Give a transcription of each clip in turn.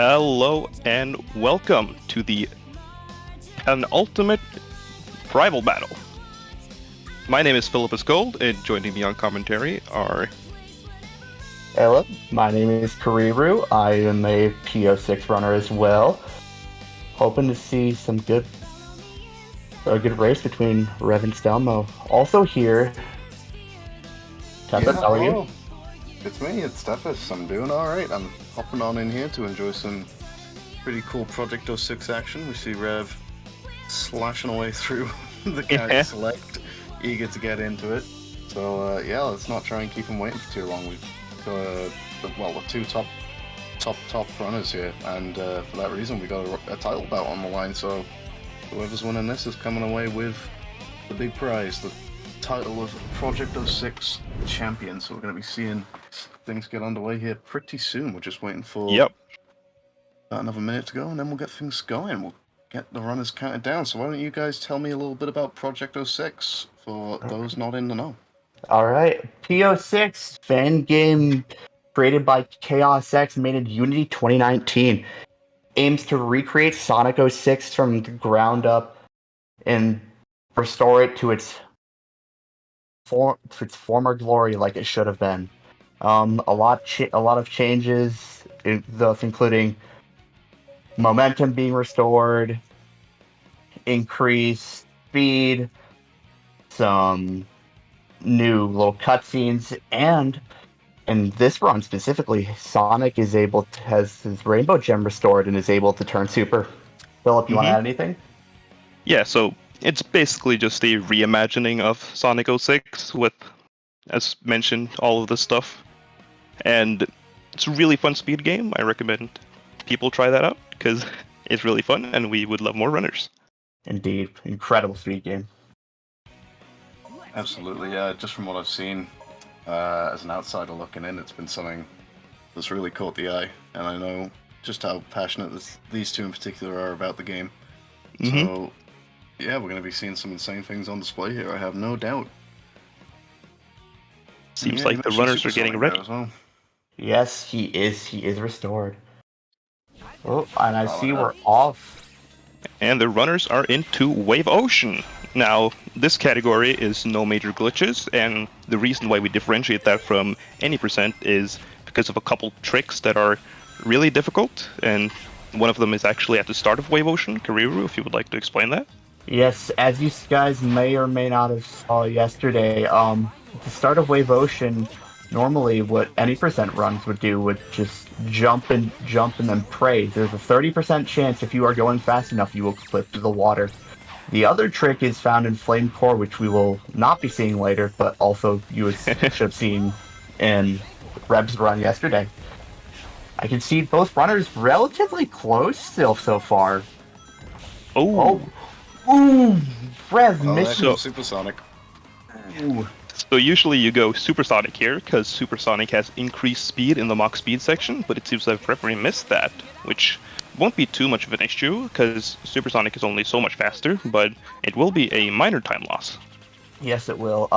Hello and welcome to the penultimate rival battle. My name is Philippus Gold, and joining me on commentary are... Hello, my name is Kariru. I am a P06 runner as well. Hoping to see a good race between Rev and Stelmo. Also here, Tempest, how are you? It's me, it's Steffus. I'm doing alright. I'm hopping on in here to enjoy some pretty cool Project 06 action. We see Rev slashing away through the character select, eager to get into it. So let's not try and keep him waiting for too long. We've got the two top runners here, and for that reason we got a title bout on the line. So whoever's winning this is coming away with the big prize, the title of Project 06 champion. So we're going to be seeing things get underway here pretty soon. We're just waiting for about another minute to go, and then we'll get things going. We'll get the runners counted down. So why don't you guys tell me a little bit about Project 06 for those not in the know? Alright, P06, fan game created by Chaos X, made in Unity 2019. Aims to recreate Sonic 06 from the ground up and restore it to its former glory like it should have been. A lot of changes, thus including momentum being restored, increased speed, some new little cutscenes, and in this run specifically, Sonic has his Rainbow Gem restored and is able to turn super. Philip, you want to add anything? Yeah, so it's basically just a reimagining of Sonic 06 with, as mentioned, all of this stuff. And it's a really fun speed game. I recommend people try that out because it's really fun and we would love more runners. Indeed. Incredible speed game. Absolutely, yeah. Just from what I've seen, as an outsider looking in, it's been something that's really caught the eye. And I know just how passionate these two in particular are about the game. So, yeah, we're going to be seeing some insane things on display here, I have no doubt. Seems like the runners are getting ready. Well. Yes, he is restored. Oh, and I see we're off. And the runners are into Wave Ocean. Now, this category is no major glitches, and the reason why we differentiate that from any percent is because of a couple tricks that are really difficult, and one of them is actually at the start of Wave Ocean. Kariru, if you would like to explain that. Yes, as you guys may or may not have saw yesterday, at the start of Wave Ocean, normally what any percent runs would do would just jump and then pray. There's a 30% chance if you are going fast enough you will clip through the water. The other trick is found in Flame Core, which we will not be seeing later, but also you should have seen in Reb's run yesterday. I can see both runners relatively close still so far. Ooh, Rev missed Supersonic. Ooh. So usually you go Supersonic here, because Supersonic has increased speed in the Mach Speed section, but it seems like Reverie missed that, which won't be too much of an issue, because Supersonic is only so much faster, but it will be a minor time loss. Yes, it will.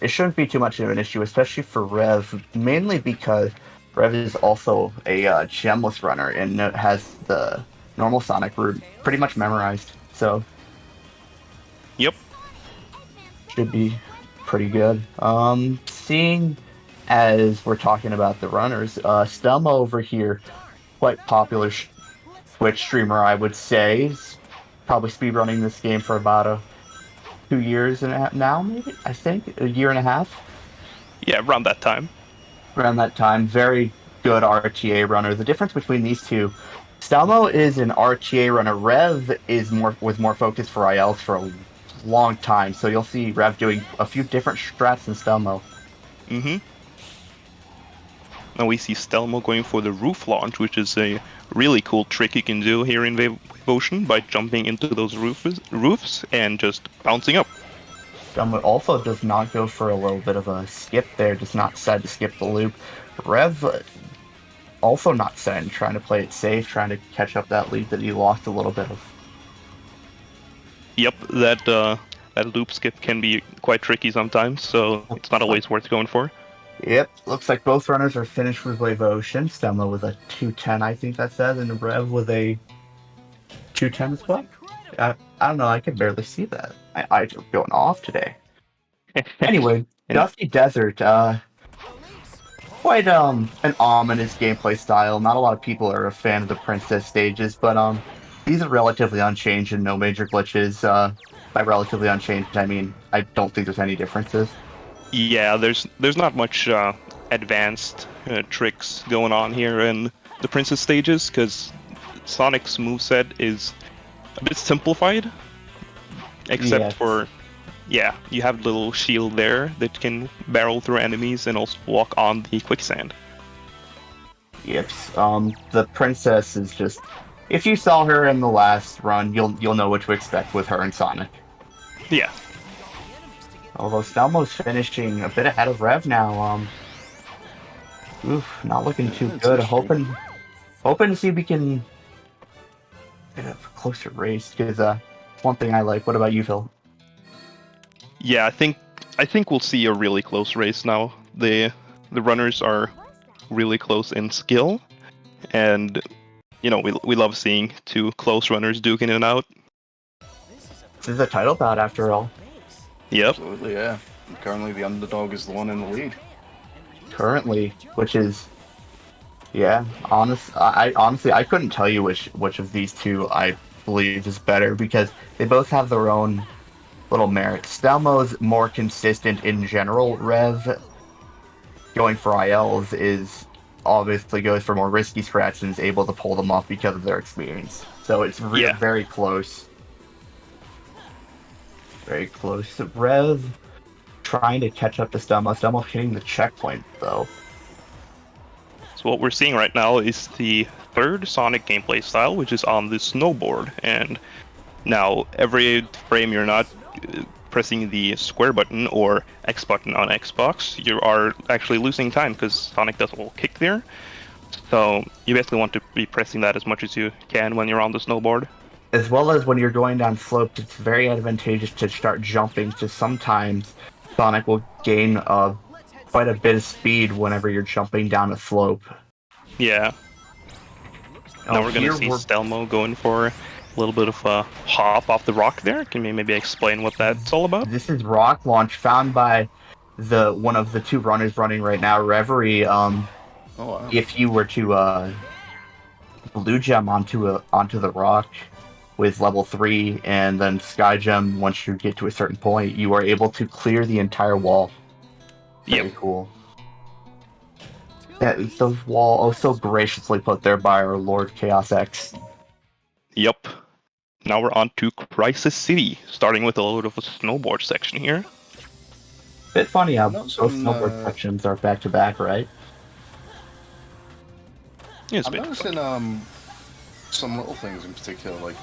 It shouldn't be too much of an issue, especially for Rev, mainly because Rev is also a gemless runner and has the normal Sonic route pretty much memorized, so... Yep. Should be pretty good. Seeing as we're talking about the runners, Stelmo over here, quite popular Twitch streamer, I would say. He's probably speedrunning this game for about 2 years and a half now, maybe? I think, a year and a half? Yeah, around that time. Around that time. Very good RTA runner. The difference between these two, Stelmo is an RTA runner. Rev was more focused for ILs for a long time, so you'll see Rev doing a few different strats than Stelmo. Now we see Stelmo going for the roof launch, which is a really cool trick you can do here in Wave Ocean by jumping into those roofs and just bouncing up. Stelmo also does not go for a little bit of a skip there, does not decide to skip the loop. Rev also not setting, trying to play it safe, trying to catch up that lead that he lost a little bit of. Yep, that loop skip can be quite tricky sometimes, so it's not always worth going for. Yep, looks like both runners are finished with Wave Ocean. Stelmo with a 210, I think that says, and Rev with a 210 as well. I don't know, I can barely see that. I'm going off today. Anyway, And Dusty Desert, quite an ominous gameplay style. Not a lot of people are a fan of the princess stages, but these are relatively unchanged and no major glitches. By relatively unchanged, I mean I don't think there's any differences. yeah, there's not much advanced tricks going on here in the princess stages because Sonic's moveset is a bit simplified, except Yes. for yeah, you have a little shield there that can barrel through enemies and also walk on the quicksand. Yep. The princess is just. If you saw her in the last run, you'll know what to expect with her and Sonic. Yeah, Although Stelmo's finishing a bit ahead of Rev now. Not looking too That's good. interesting. Hoping to see if we can get a closer race. Because one thing I like. What about you, Phil? yeah, I think we'll see a really close race now. The runners are really close in skill, and you know we love seeing two close runners duking it out. This is a title bout after all. Yep. Absolutely, yeah. And currently, the underdog is the one in the lead. Currently, which is. Yeah, honestly I couldn't tell you which of these two I believe is better because they both have their own little merits. Stelmo's more consistent in general. Rev going for ILs is obviously goes for more risky scratches and is able to pull them off because of their experience. So it's Yeah. very close. Very close. Rev trying to catch up to Stelmo. Stelmo hitting the checkpoint though. So what we're seeing right now is the third Sonic gameplay style, which is on the snowboard. And now every frame you're not pressing the square button or X button on Xbox, you are actually losing time because Sonic does a little kick there. So you basically want to be pressing that as much as you can when you're on the snowboard. As well as when you're going down slopes, it's very advantageous to start jumping, because sometimes Sonic will gain quite a bit of speed whenever you're jumping down a slope. Yeah. Now we're gonna see Stelmo going for a little bit of a hop off the rock there. Can you maybe explain what that's all about? This is rock launch found by one of the two runners running right now, Reverie. Oh, wow. If you were to blue gem onto the rock with level 3 and then sky gem once you get to a certain point, you are able to clear the entire wall. Very cool. Yeah, those wall so graciously put there by our Lord Chaos X. Yep. Now we're on to Crisis City, starting with a little bit of a snowboard section here. Bit funny how Not both some, snowboard sections are back to back, right? Yeah, it's I'm a bit noticing some little things in particular, like,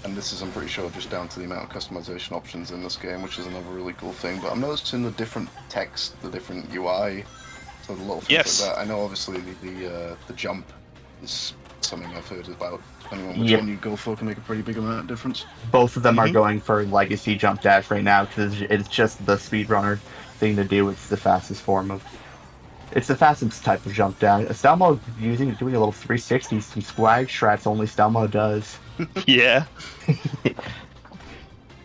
and this is, I'm pretty sure, just down to the amount of customization options in this game, which is another really cool thing, but I'm noticing the different text, the different UI, so the little things like that. I know, obviously, the jump is something I've heard about. Depending on which one you go for can make a pretty big amount of difference. Both of them are going for Legacy Jump Dash right now, because it's just the speedrunner thing to do. It's the fastest form of... It's the fastest type of jump dash. Stelmo doing a little 360, some swag strats only Stelmo does. Yeah.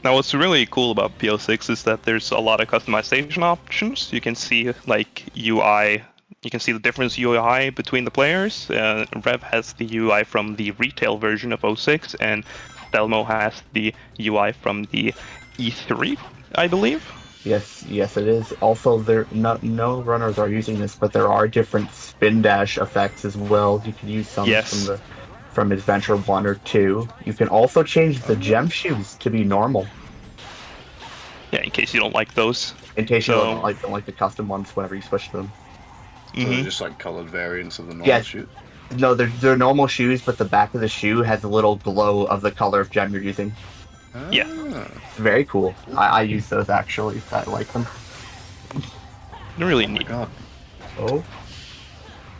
Now what's really cool about P06 is that there's a lot of customization options. You can see like UI, you can see the difference UI between the players. Rev has the UI from the retail version of 06 and Stelmo has the UI from the E3, I believe. Yes, it is. Also, no runners are using this, but there are different spin dash effects as well. You can use some from Adventure 1 or 2. You can also change the gem shoes to be normal. Yeah, in case you don't like those. In case you don't like the custom ones whenever you switch them. So they're just like colored variants of the normal shoe? No, they're normal shoes, but the back of the shoe has a little glow of the color of gem you're using. Yeah. It's very cool. I use those actually. I like them. They're really neat. God. Oh.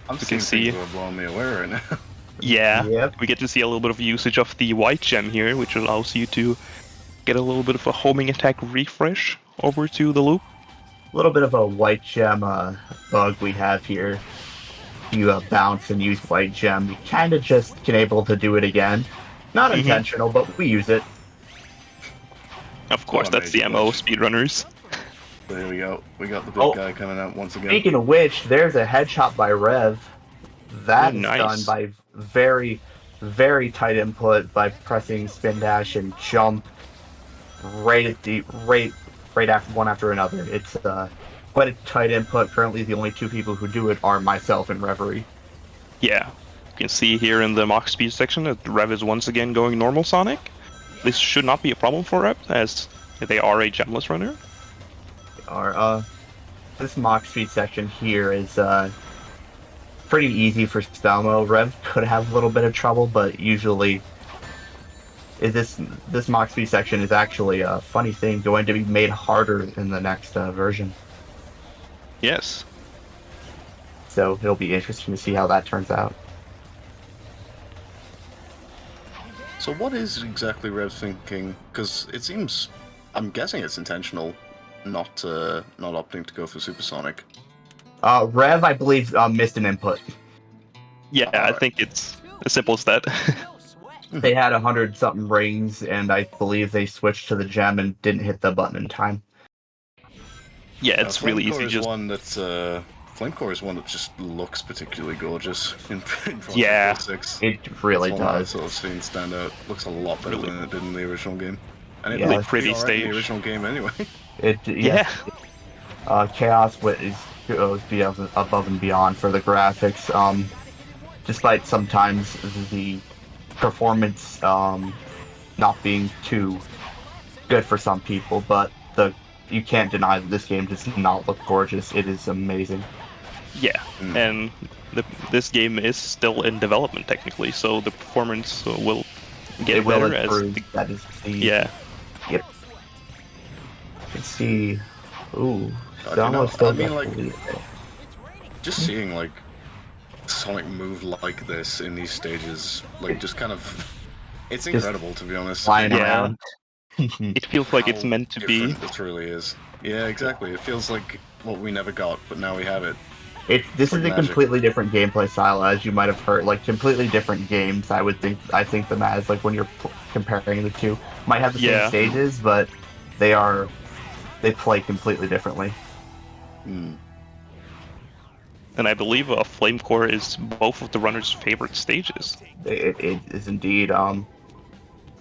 I'm seeing things that are blowing me away right now. Yeah, we get to see a little bit of usage of the white gem here, which allows you to get a little bit of a homing attack refresh over to the loop. little bit of a white gem bug we have here. You bounce and use white gem, you kind of just can able to do it again. Not Mhm. intentional, but we use it. Of course, Not a that's the major MO glitch. speedrunners. There we go. We got the big Oh, guy coming out once again. speaking of which, there's a headshot by Rev. Oh, That is done nice. by very, very tight input by pressing spin dash and jump right at the right after one after another. It's quite a tight input. Currently, the only two people who do it are myself and Reverie. Yeah. You can see here in the Mach speed section that Rev is once again going normal Sonic. This should not be a problem for Rev, as they are a gemless runner. Our this mock speed section here is pretty easy for Stelmo. Rev could have a little bit of trouble, but usually this mock speed section is actually a funny thing going to be made harder in the next version. Yes. So it'll be interesting to see how that turns out. So what is exactly Rev thinking? Because it seems, I'm guessing it's intentional, not opting to go for supersonic. Rev, I believe, missed an input. Yeah, I Alright. think it's as simple as that. They had 100-something rings, and I believe they switched to the gem and didn't hit the button in time. Yeah, it's really Flamecore easy. is Just one that's Flamecore is one that just looks particularly gorgeous in Project Yeah. 06. It really That's one I've does. sort of seen stand out. Looks a lot better Really- than it did in the original game. And it Yeah. looked Really pretty alright in stage. the original game anyway. Yes. Chaos goes above and beyond for the graphics. Despite sometimes the performance not being too good for some people, but you can't deny that this game does not look gorgeous. It is amazing. Yeah, and this game is still in development technically, so the performance will get It will better as improve. the, That is the yeah. Yep. Let's see. Ooh, God, you know, Stelmo still I mean, got like- the lead. Just seeing like Sonic move like this in these stages, like just kind of, it's incredible to be honest. Flying Yeah. around. It feels like it's How meant to be. different this really is. Yeah, exactly. It feels like what we never got, but now we have it. This like is a magic. completely different gameplay style, as you might have heard. Like completely different games. I think them as like when you're comparing the two, might have the same Yeah. stages, but they play completely differently. Hmm. And I believe Flamecore is both of the runners' favorite stages. It is indeed.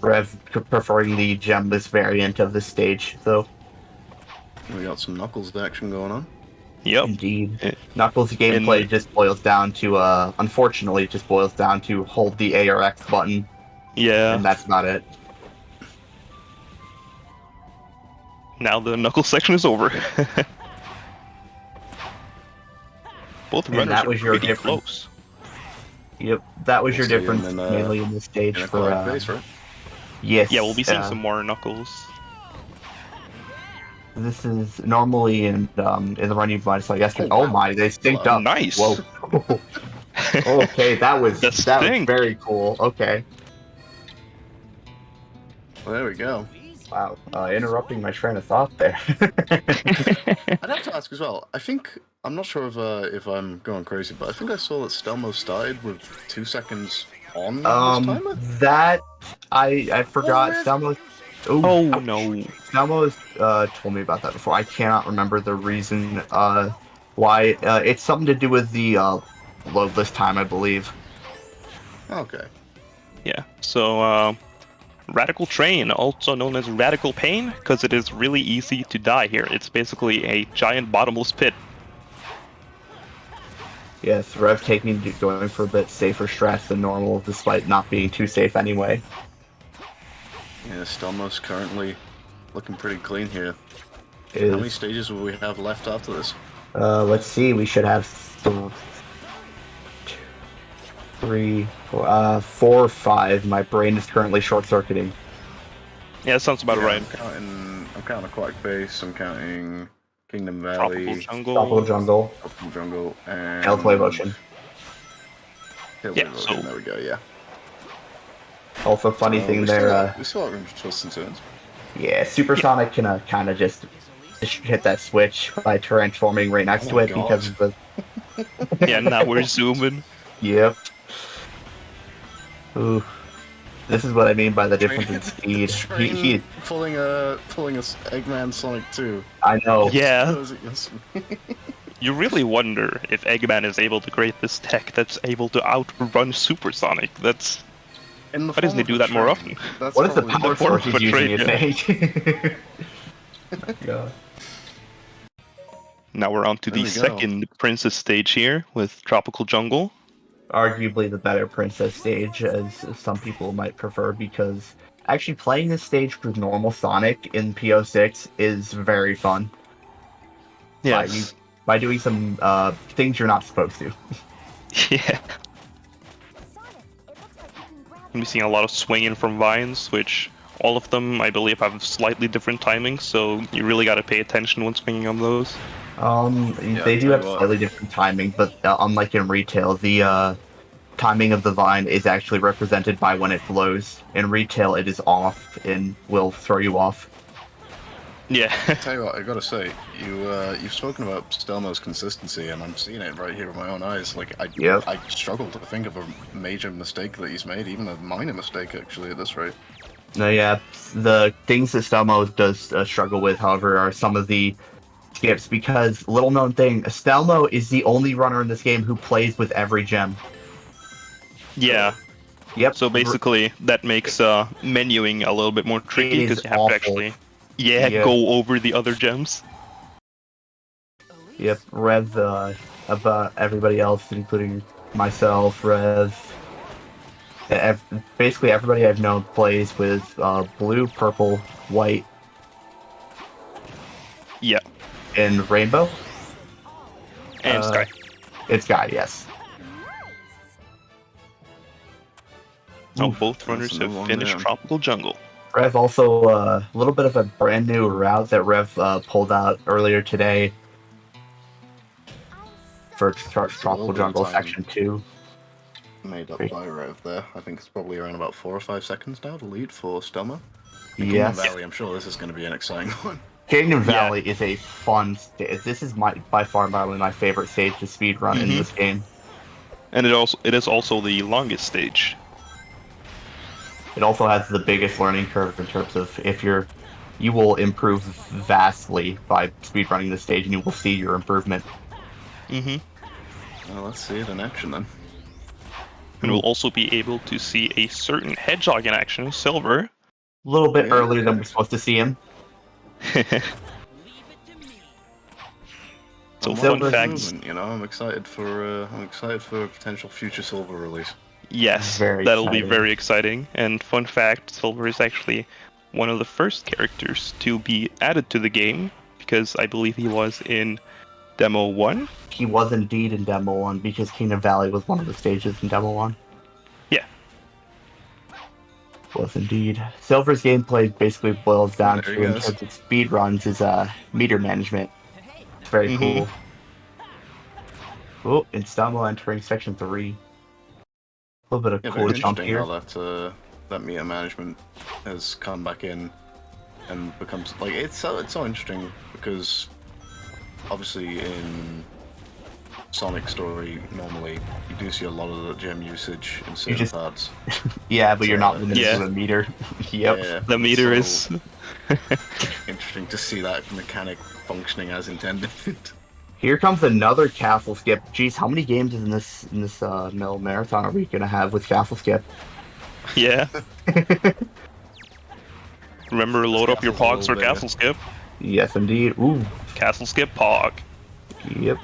Rev preferring the gemless variant of the stage, though. We got some Knuckles action going on. Yep. Indeed. Eh, Knuckles' gameplay in- just boils down to, unfortunately, it just boils down to hold the A or X button, Yeah. and that's not it. Now the Knuckles section is over. Both And runners that are was your pretty difference. close. Yep, that was your We'll see difference him in, mainly in the stage In a for, quiet pace, right? yes. Yeah, we'll be seeing some more Knuckles. This is normally in the run you might have saw yesterday. Oh, Oh, wow. my, they synced up. Nice. Whoa. Okay, that was The that was sync. very cool. Okay. Well, there we go. Wow, interrupting my train of thought there. I'd have to ask as well. I think I'm not sure if I'm going crazy, but I think I saw that Stelmo started with 2 seconds on this timer. That I forgot. Riff. Stelmo. Oh no. Stelmo told me about that before. I cannot remember the reason why. It's something to do with the loadless time, I believe. Okay. Yeah. So Radical Train, also known as Radical Pain, because it is really easy to die here. It's basically a giant bottomless pit. Yes, Rev going for a bit safer strats than normal, despite not being too safe anyway. Yeah, Stelmo's currently looking pretty clean here. Is, How many stages will we have left after this? let's see, we should have 4 or 5. My brain is currently short-circuiting. Yeah, that sounds about Yeah, right. I'm counting Aquatic Base. I'm counting Kingdom Tropical Valley, Jungle. Tropical Jungle, Tropical Jungle, and Hellblade Ocean. Hellblade Yeah, Ocean, so- there we go. Yeah. Also, funny So thing we there, still got room for twists and turns. yeah, Supersonic can kind of just should hit that switch by transforming right next Oh to my it because of the. Yeah, now we're zooming. Yep. Ooh. This is what I mean by the difference in speed. He pulling a Eggman Sonic 2. I know. Yeah, Throws it against me. you really wonder if Eggman is able to create this tech that's able to outrun Supersonic. That's In the why doesn't he form do of a that more train. often? That's What is the probably power form source of he's a using, you train, think? God. Now we're on to There the we go. second Princess stage here with Tropical Jungle. Arguably the better Princess stage, as some people might prefer, because actually playing this stage with normal Sonic in P06 is very fun. Yes. By doing some things you're not supposed to. Yeah. I'm seeing a lot of swinging from vines, which all of them, I believe, have slightly different timings, so you really got to pay attention when swinging on those. They do tell have you what. slightly different timing, but unlike in retail, the timing of the vine is actually represented by when it blows. In retail, it is off and will throw you off. Yeah. Tell you what, I gotta say, you've spoken about Stelmo's consistency, and I'm seeing it right here with my own eyes. Like, Yep. I struggle to think of a major mistake that he's made, even a minor mistake, actually, at this rate. No, yeah, the things that Stelmo does struggle with, however, are some of the skips, because little known thing, Stelmo is the only runner in this game who plays with every gem. Yeah. Yep. So basically, that makes menuing a little bit more tricky is because you have awful. to actually, Yeah. go over the other gems. Yep, Rev, about everybody else, including myself, Rev, basically everybody I've known plays with blue, purple, white, Yeah. and rainbow. And Sky. It's Sky, yes. Now Oof. both runners another have one finished there. Tropical Jungle. Rev also a little bit of a brand new route that Rev pulled out earlier today for Tropical Jungle time. Section 2. Made up by Rev there. I think it's probably around about 4 or 5 seconds now to lead for Stelmo. Kingdom Yes. Valley, I'm sure this is going to be an exciting one. Kingdom Valley is a fun stage. This is by far my favorite stage to speedrun in this game. And it is also the longest stage. It also has the biggest learning curve in terms of you will improve vastly by speedrunning this stage, and you will see your improvement. Well, let's see it in action then. And we'll also be able to see a certain hedgehog in action, Silver. A little bit Yeah. earlier than we're supposed to see him. So Silver's fun facts. Movement, you know, I'm excited for a potential future Silver release. Yes, Very that'll be exciting. very exciting. And fun fact, Silver is actually one of the first characters to be added to the game, because I believe he was in Demo 1. He was indeed in Demo 1 because Kingdom Valley was one of the stages in Demo 1. Yeah. Was indeed. Silver's gameplay basically boils down There to, he in goes. terms of speedruns, is meter management. It's very cool. Oh, and Stelmo entering Section 3. A little bit of Yeah, cool very jump interesting here. how that meter management has come back in and becomes like it's so interesting because obviously in Sonic story normally you do see a lot of the gem usage in certain just- parts. Yeah, but you're not So, limited yeah. to a meter. Yep. Yeah, The meter so is... interesting to see that mechanic functioning as intended. Here comes another castle skip. Jeez, how many games in this middle marathon are we gonna have with castle skip? Yeah. Remember, load up your castle's pogs all for there. Castle Skip. Yes, indeed. Ooh. Castle Skip Pog. Yep.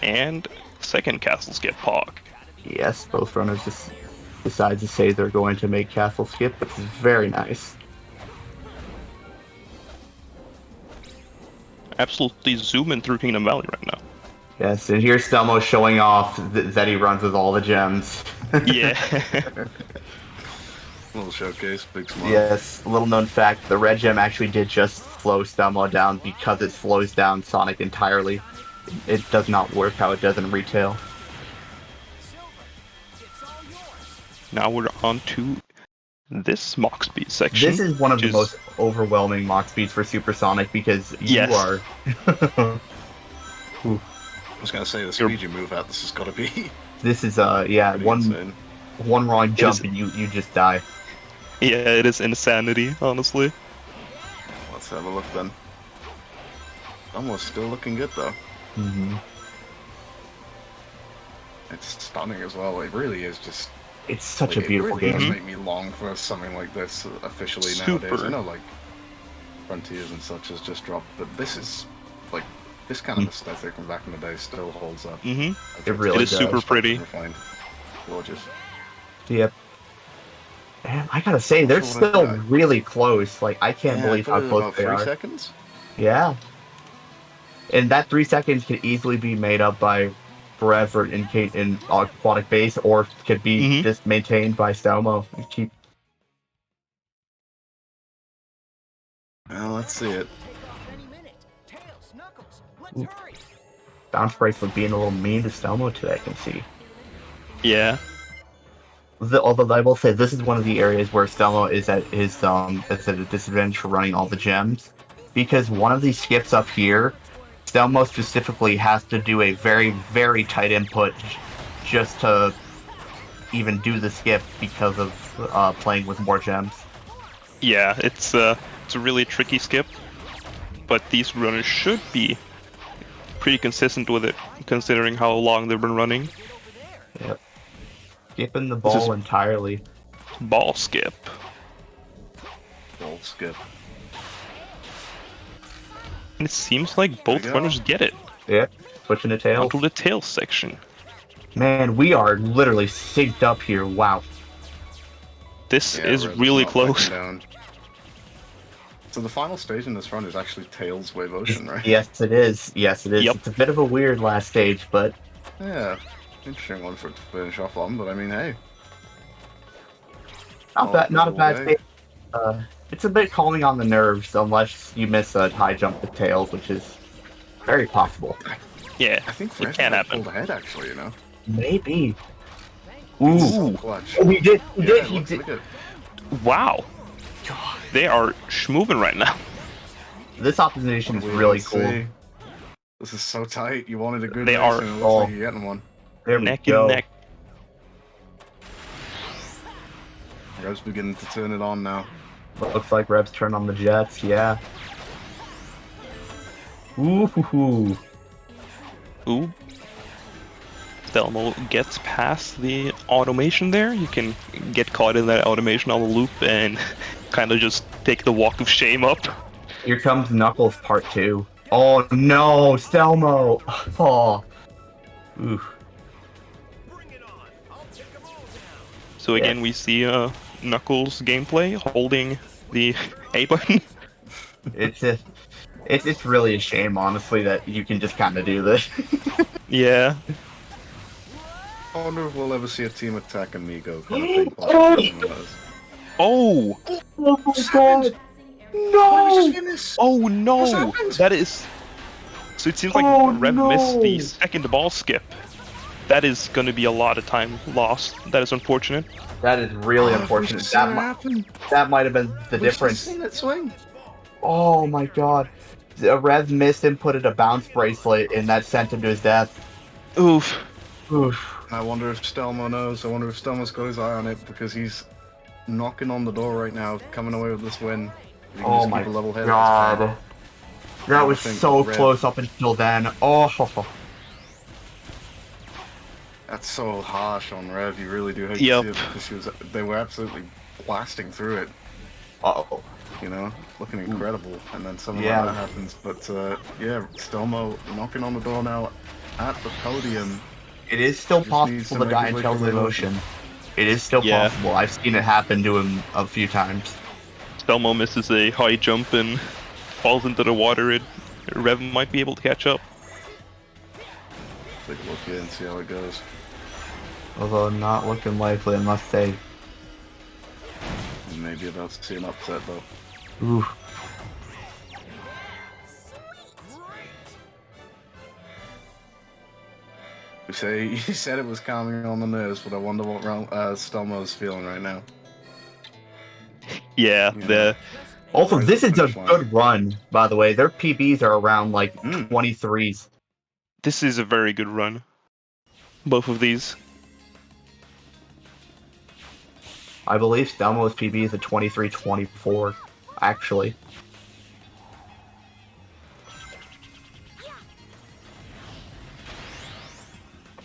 And second Castle Skip Pog. Yes, both runners just decide to say they're going to make castle skip, which is very nice. Absolutely zooming through Kingdom Valley right now. Yes, and here's Stelmo showing off that he runs with all the gems. Yeah. Little showcase, big smile. Yes, little known fact, the red gem actually did just slow Stelmo down because it slows down Sonic entirely. It does not work how it does in retail. Now we're on to this Mach speed section. This is one of which the most overwhelming Mach speeds for Supersonic because you Yes. are. Ooh. I was gonna say the speed you move at. This has got to be. This is yeah pretty one insane. wrong jump is- and you just die. Yeah, it is insanity, honestly. Let's have a look then. Almost still looking good though. Hmm. It's stunning as well. It really is just. It's such like, a beautiful it really game. does make me long for something like this officially Super. nowadays. I know like Frontiers and such has just dropped, but this is like this kind of aesthetic from back in the day still holds up. Mm-hmm. It really It is does. super pretty. Refined. Gorgeous. Yep. Man, I gotta say, they're That's what I still thought. really close. Like, I can't believe how close about they 3 are. seconds. Yeah. And that 3 seconds could easily be made up by Forever in aquatic base, or could be Mhm. just maintained by Stelmo. Keep Well, let's see it. bounce bracelet being a little mean to Stelmo today, I can see. Yeah. Although I will say this is one of the areas where Stelmo is at his is at a disadvantage for running all the gems, because one of these skips up here, Stelmo specifically has to do a very, very tight input just to even do the skip because of playing with more gems. Yeah, it's a really tricky skip, but these runners should be pretty consistent with it, considering how long they've been running. Yep. Skipping the This is- ball entirely. Ball skip. Ball skip. And it seems like both we go. runners get it. Yep. Switching to tails. Onto the tail section. Man, we are literally synced up here. Wow. This Yeah, is Rev's really not backing close. down. So the final stage in this run is actually Tails Wave Ocean, right? Yes, it is. Yes, it is. Yep. It's a bit of a weird last stage, but Yeah. Interesting one for it to finish off on, but I mean, hey. not a bad way. stage. It's a bit calming on the nerves, unless you miss a high jump with tails, which is very possible. Yeah, I think it Fred can happen. pulled ahead, actually, you know? Maybe. So Ooh. clutch. Oh, he did. He Yeah, did. He look, did. look at Wow. They are schmoving right now. This optimization is we really can cool. see. This is so tight. You wanted a good They race, are and it looks all- like you're getting one. There we Neck go. and neck. Rev's beginning to turn it on now. Looks like Rev's turn on the jets. Yeah. Ooh. Hoo, hoo. Ooh. Stelmo gets past the automation there. You can get caught in that automation on the loop and kind of just take the walk of shame up. Here comes Knuckles Part 2. Oh no, Stelmo! Oh. Ooh. So again, Yes. we see Knuckles gameplay holding the A button. It's really a shame, honestly, that you can just kind of do this. Yeah. I wonder if we'll ever see a team attack Amigo kind of thing. Oh! Oh! Oh my god! No! Oh no! What's happened? That is. So it seems like Oh, Rev missed the no. second ball skip. That is going to be a lot of time lost. That is unfortunate. That is really unfortunate. That might have been the difference. Seen it swing. Oh my god. Rev missed inputted a bounce bracelet, and that sent him to his death. Oof. Oof. I wonder if Stelmo knows. I wonder if Stelmo's got his eye on it because he's knocking on the door right now, coming away with this win. If he can Oh just my keep a level head. god. That was I think so Rev- close up until then. Oh. That's so harsh on Rev. You really do hate Yep. to see it because they were absolutely blasting through it. Uh-oh. You know, looking incredible, and then something Yeah. like that happens. But yeah, Stelmo knocking on the door now at the podium. It is still Just possible needs to to make die his in way Tails through of the Emotion. It is still Yeah. possible. I've seen it happen to him a few times. Stelmo misses a high jump and falls into the water. Rev might be able to catch up. Take a look here and see how it goes. Although not looking likely, I must say. We may be about to see an upset though. Ooh. You said it was calming on the nerves, but I wonder what Stelmo's feeling right now. Yeah, Yeah. the Also, Right, this is a finish line. good run, by the way. Their PBs are around like 23s. this is a very good run. Both of these. I believe Stelmo's PB is a 23-24, actually.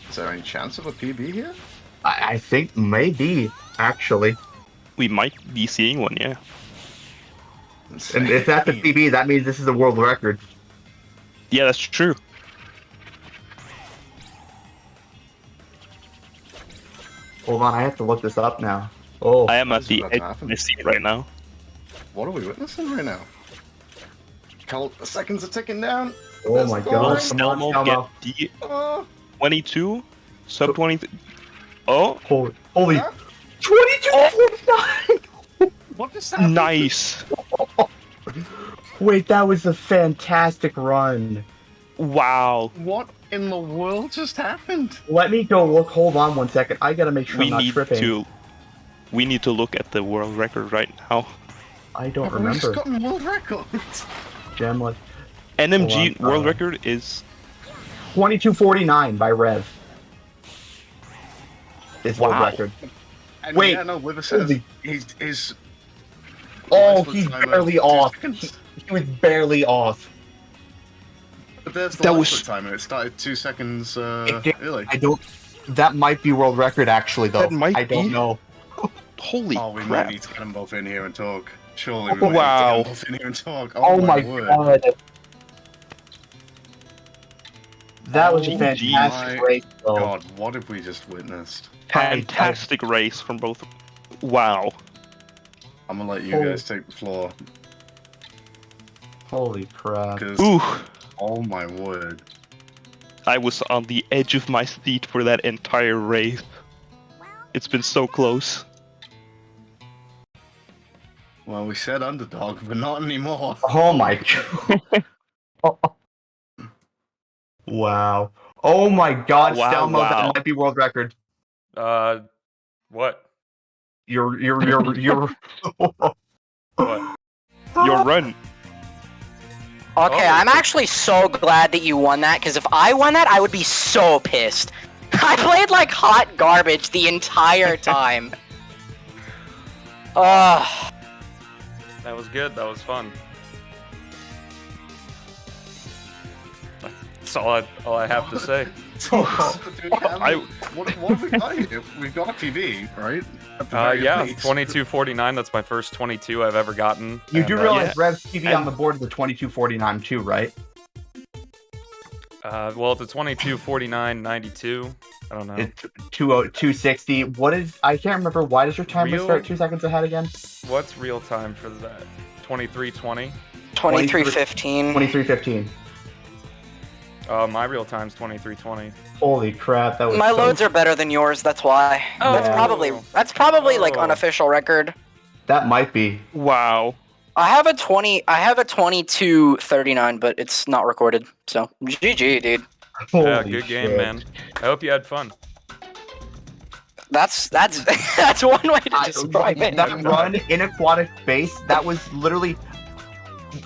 Is there any chance of a PB here? I think maybe, actually. We might be seeing one, yeah. And if that's a PB, that means this is a world record. Yeah, that's true. Hold on, I have to look this up now. Oh, I am What at is the about to edge of happen? my seat right now. What are we witnessing right now? The seconds are ticking down. oh There's my the god. line. Stelmo Come on, get the Oh, 22, sub 20. Oh, Holy. Huh? 22-49! what just happened? nice! Wait, that was a fantastic run. Wow. What in the world just happened? Let me go look. Hold on one second. I gotta make sure I'm not tripping. We need to look at the world record right now. I don't Have we just remember. gotten world records? Gem, like NMG Hold on, world record is 22-49 by Rev. Is world Wow. record. And Wait, yeah, no, Wither says holy- he's Oh, for he's time of barely 2 off. seconds. He was barely off. But there's the That last was- foot timer. It started 2 seconds early. I don't. That might be world record, actually, though. That might I don't be. know. holy Oh, we crap. might need to get them both in here and talk. Surely we Oh, might wow. need to get them both in here and talk. Oh my word. god. That was a Oh, fantastic my race, though. God, what have we just witnessed? Fantastic race from both. Wow. I'm gonna let you Oh. guys take the floor. Holy crap. Because, Ooh. oh my word. I was on the edge of my seat for that entire race. It's been so close. Well, we said underdog, but not anymore. Oh my god. Wow. Oh my god, Wow, Stelmo, wow. that might be world record. What? You're What? Your run. Okay, Oh. I'm actually so glad that you won that, because if I won that, I would be so pissed. I played like hot garbage the entire time. Ugh. That was good. That was fun. That's all I have to say. Dude, I- what have we got here? We've got a PB, right? At the very Yeah, least. 2249. That's my first 22 I've ever gotten. You and, do realize yeah. Rev's TV And- on the board of the 22-49 too, right? well, it's a 2249.92. I don't know. It's 260. What is? I can't remember. Why does your timer Real? start 2 seconds ahead again? What's real time for that? 2320. 2315. 23:15. My real time's 2320. Holy crap! That was My so... loads are better than yours, that's why. Oh. That's probably like Oh. unofficial record. That might be. Wow. I have a 2239, but it's not recorded. So GG, dude. Holy Yeah, good game, shit. man. I hope you had fun. That's that's one way to describe it. That run in aquatic space. That was literally.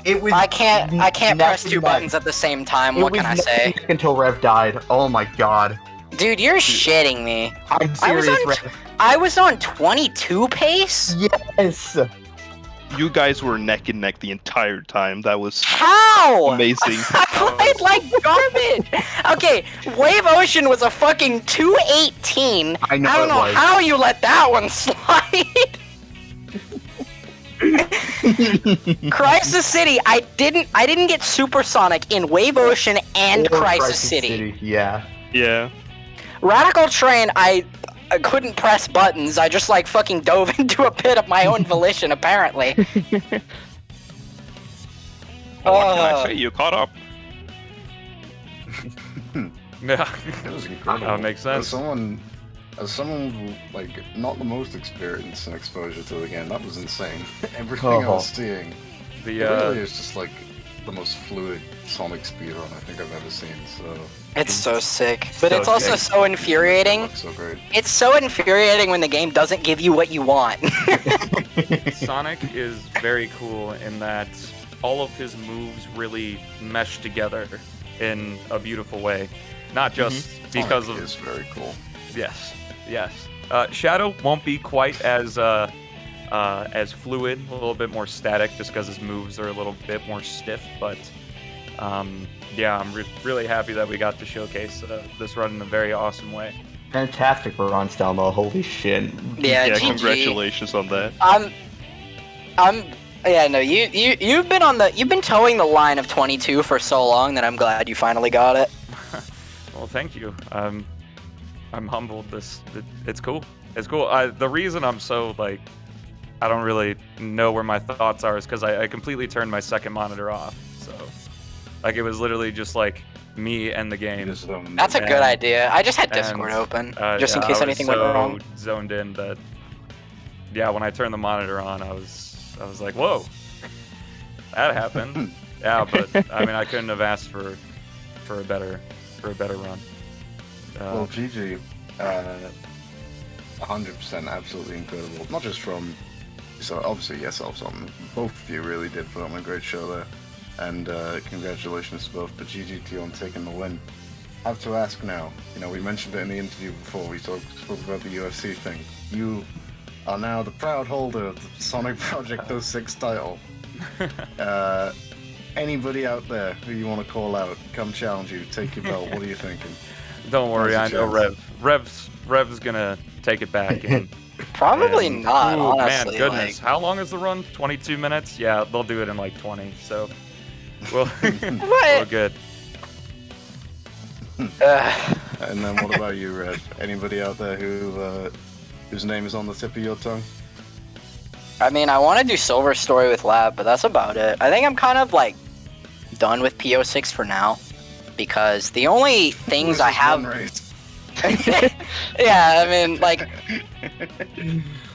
It was. I can't neck press and two neck. buttons at the same time. It What was can I neck say? and neck until Rev died. Oh my god. Dude, you're shitting me. I'm I was serious, on- Rev. I was on 22 pace? Yes. You guys were neck and neck the entire time. That was How? amazing. I played like garbage. Okay, Wave Ocean was a fucking 218. I know I don't it know was. how you let that one slide. Crisis City, I didn't get supersonic in Wave Ocean and Or Crisis City. Yeah. Yeah. Radical Train, I couldn't press buttons. I just like fucking dove into a pit of my own volition, apparently. What can I say? You caught up. Yeah. It was incredible. That makes sense. As someone with, like, not the most experience and exposure to the game, that was insane. Everything I was seeing, The it really is just like the most fluid Sonic speedrun I think I've ever seen. So It's so sick, but So it's also sick. so infuriating. it looks so great. It's so infuriating when the game doesn't give you what you want. Sonic is very cool in that all of his moves really mesh together in a beautiful way. Not just because Sonic of is very cool. yes. Shadow won't be quite as fluid, a little bit more static, just because his moves are a little bit more stiff. But yeah, I'm really happy that we got to showcase this run in a very awesome way. Fantastic run, Stelmo. Holy shit. Yeah, Yeah, GG. congratulations on that. Yeah, no, you've been towing the line of 22 for so long that I'm glad you finally got it. Well, thank you. I'm humbled. It's cool. It's cool. The reason I'm so like, I don't really know where my thoughts are is because I completely turned my second monitor off. So, like, it was literally just like me and the game. That's a good And- idea. I just had Discord and, open, just in yeah, case I was anything went wrong. so zoned in that, yeah, when I turned the monitor on, I was like, whoa, that happened. Yeah, but I mean, I couldn't have asked for a better run. Well, GG, 100% absolutely incredible. Not just from, so obviously yourself, both of you really did put on a great show there. And congratulations to both, but GG to you on taking the win. I have to ask now, we mentioned it in the interview before, we spoke about the UFC thing. You are now the proud holder of the Sonic Project 06 title. Anybody out there who you want to call out, come challenge you, take your belt, what are you thinking? Don't worry, I How's know it Rev's gonna take it back. And, Probably and- not, ooh, honestly. Man, goodness, like- how long is the run? 22 minutes? Yeah, they'll do it in like 20. So, well, we're What? good. And then what about you, Red? Anybody out there whose name is on the tip of your tongue? I mean, I want to do Silver Story with Lab, but that's about it. I think I'm kind of like done with P06 for now, because the only things I have. Yeah, I mean, like,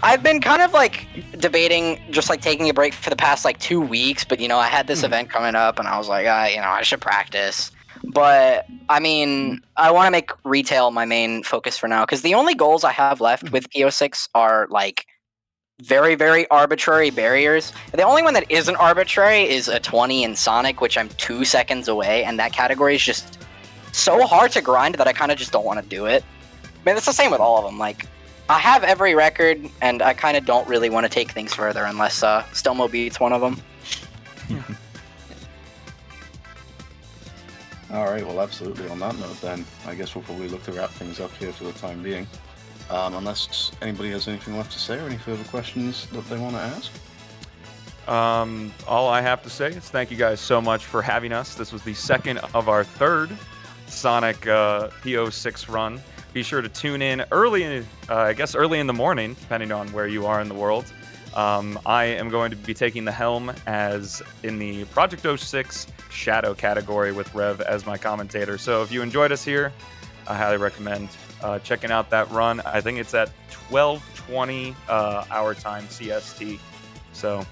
I've been kind of like debating just like taking a break for the past like 2 weeks, but I had this event coming up and I was like, I should practice. But I mean, I want to make retail my main focus for now, because the only goals I have left with P06 are like very, very arbitrary barriers. The only one that isn't arbitrary is a 20 in Sonic, which I'm 2 seconds away, and that category is just so hard to grind that I kind of just don't want to do it. I mean, it's the same with all of them. Like, I have every record, and I kind of don't really want to take things further unless Stelmo beats one of them. Alright, well, absolutely. On that note, then, I guess we'll probably look to wrap things up here for the time being. Unless anybody has anything left to say or any further questions that they want to ask. All I have to say is thank you guys so much for having us. This was the second of our third Sonic P06 run. Be sure to tune in early in the morning, depending on where you are in the world. I am going to be taking the helm as in the Project 06 Shadow category with Rev as my commentator. So if you enjoyed us here, I highly recommend checking out that run. I think it's at 12:20 our time CST. So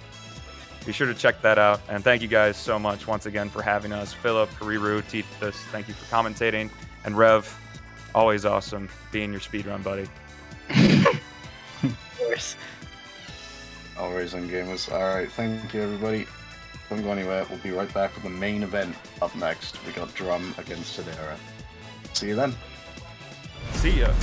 be sure to check that out. And thank you guys so much once again for having us. Philip, Kariru, Titus, thank you for commentating. And Rev, always awesome being your speedrun buddy. Of course. Always on gamers. Alright, thank you, everybody. Don't go anywhere. We'll be right back with the main event up next. We got Drum against Sedera. See you then. See ya.